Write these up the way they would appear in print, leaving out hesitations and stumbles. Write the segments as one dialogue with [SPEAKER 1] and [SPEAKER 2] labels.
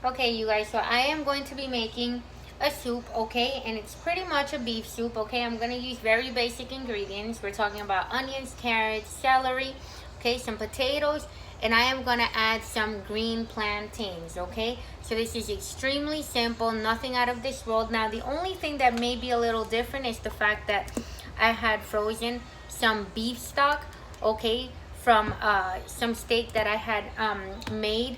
[SPEAKER 1] Okay, you guys, so I am going to be making a soup, okay? And it's pretty much a beef soup, okay? I'm going to use very basic ingredients. We're talking about onions, carrots, celery, okay? Some potatoes, and I am going to add some green plantains, okay? So this is extremely simple, nothing out of this world. Now, the only thing that may be a little different is the fact that I had frozen some beef stock, okay, from some steak that I had made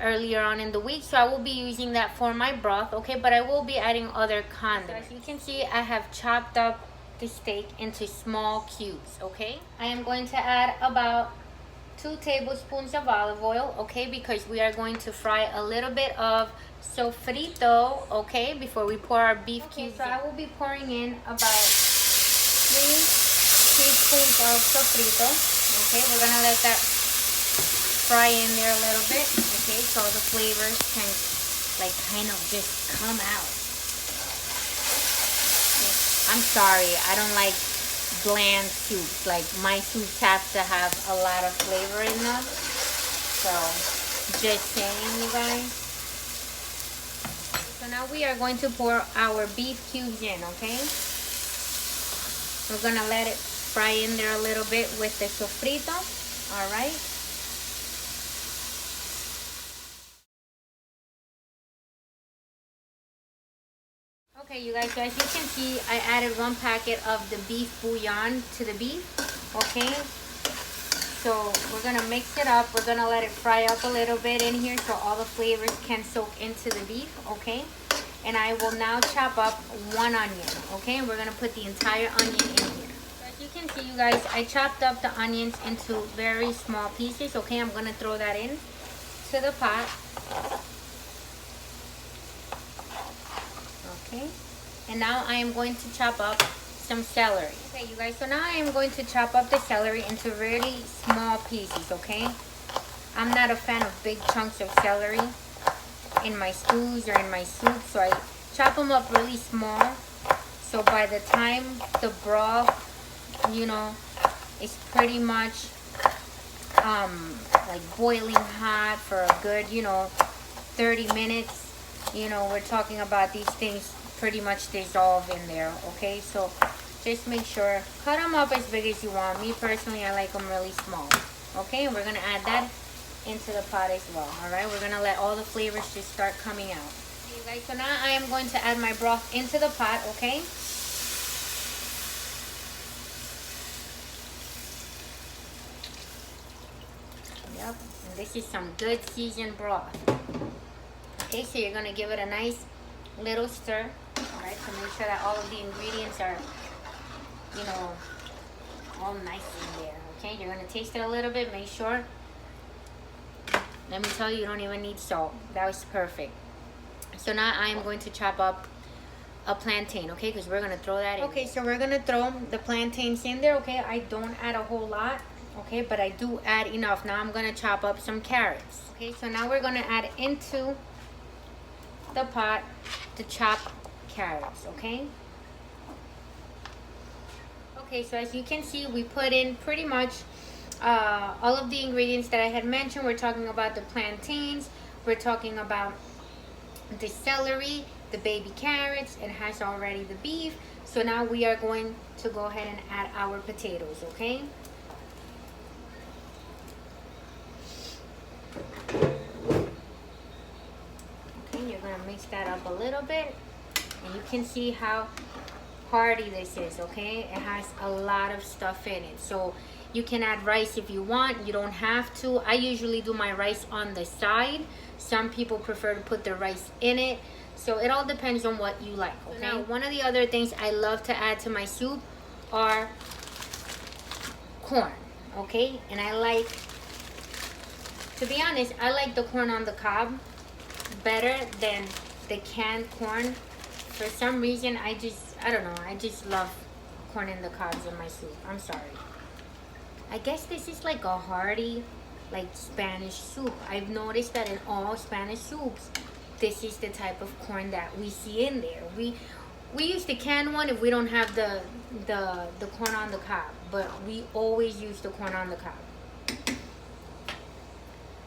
[SPEAKER 1] earlier on in the week. So I will be using that for my broth, okay, but I will be adding other condiments. So as you can see, I have chopped up the steak into small cubes, okay. I am going to add about 2 tablespoons of olive oil, okay, because we are going to fry a little bit of sofrito, okay, before we pour our beef cubes. So I will be pouring in about 3 teaspoons of sofrito, okay. We're gonna let that fry in there a little bit, okay, so the flavors can like kind of just come out. Okay. I'm sorry, I don't like bland soups. Like, my soups have to have a lot of flavor in them. So just saying, you guys. So now we are going to pour our beef cubes in, okay? We're gonna let it fry in there a little bit with the sofrito. All right. Okay, you guys, so as you can see, I added 1 packet of the beef bouillon to the beef, okay? So we're gonna mix it up. We're gonna let it fry up a little bit in here so all the flavors can soak into the beef, okay? And I will now chop up 1 onion, okay? And we're gonna put the entire onion in here. So as you can see, you guys, I chopped up the onions into very small pieces, okay? I'm gonna throw that in to the pot. Okay, and now I am going to chop up some celery. Okay, you guys, so now I am going to chop up the celery into really small pieces, okay? I'm not a fan of big chunks of celery in my stews or in my soup, so I chop them up really small. So by the time the broth, you know, is pretty much like boiling hot for a good, 30 minutes, we're talking about these things pretty much dissolve in there, okay? So just make sure, cut them up as big as you want. Me personally, I like them really small, okay? And we're gonna add that into the pot as well. All right, we're gonna let all the flavors just start coming out. Okay, you guys, so now I am going to add my broth into the pot, okay? Yep, and this is some good seasoned broth. Okay, so you're gonna give it a nice little stir, all right, to make sure that all of the ingredients are, all nice in there, okay? You're gonna taste it a little bit, make sure. Let me tell you, you don't even need salt. That was perfect. So now I am going to chop up a plantain, okay? Because we're gonna throw that in. Okay, so we're gonna throw the plantains in there, okay? I don't add a whole lot, okay? But I do add enough. Now I'm gonna chop up some carrots. Okay, so now we're gonna add into the pot the chopped carrots, okay? Okay, so as you can see, we put in pretty much all of the ingredients that I had mentioned. We're talking about the plantains, we're talking about the celery, the baby carrots, it has already the beef. So now we are going to go ahead and add our potatoes, okay? Okay, you're gonna mix that up a little bit, and you can see how hearty this is, okay? It has a lot of stuff in it. So you can add rice if you want, you don't have to. I usually do my rice on the side. Some people prefer to put the rice in it. So it all depends on what you like, okay? Now, one of the other things I love to add to my soup are corn, okay? And I like, to be honest, I like the corn on the cob better than the canned corn. For some reason, I don't know, I just love corn in the cobs in my soup. I'm sorry. I guess this is like a hearty, like Spanish soup. I've noticed that in all Spanish soups, this is the type of corn that we see in there. We use the canned one if we don't have the corn on the cob, but we always use the corn on the cob.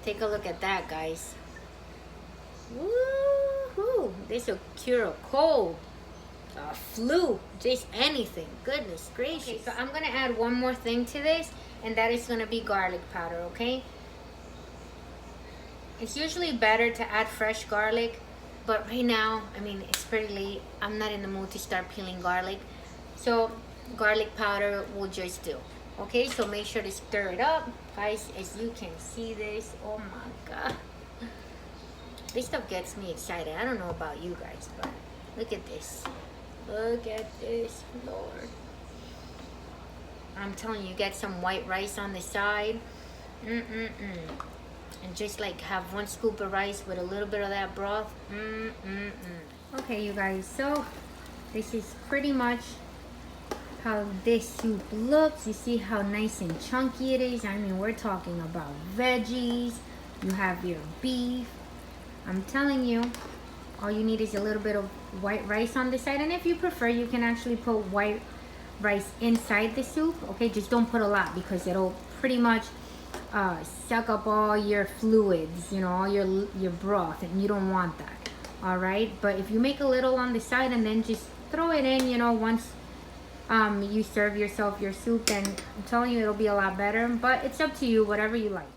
[SPEAKER 1] Take a look at that, guys. Woo! This will cure a cold, a flu, just anything. Goodness gracious. Okay, so I'm gonna add one more thing to this, and that is gonna be garlic powder, okay? It's usually better to add fresh garlic, but right now, I mean, it's pretty late. I'm not in the mood to start peeling garlic. So garlic powder will just do. Okay, so make sure to stir it up. Guys, as you can see this, oh my God. This stuff gets me excited. I don't know about you guys, but look at this. Look at this, Lord. I'm telling you, get some white rice on the side. And just like have one scoop of rice with a little bit of that broth. Okay, you guys, so this is pretty much how this soup looks. You see how nice and chunky it is. I mean, we're talking about veggies. You have your beef. I'm telling you, all you need is a little bit of white rice on the side. And if you prefer, you can actually put white rice inside the soup. Okay, just don't put a lot because it'll pretty much suck up all your fluids, you know, all your broth, and you don't want that. All right, but if you make a little on the side and then just throw it in, you know, once you serve yourself your soup, then I'm telling you, it'll be a lot better. But it's up to you, whatever you like.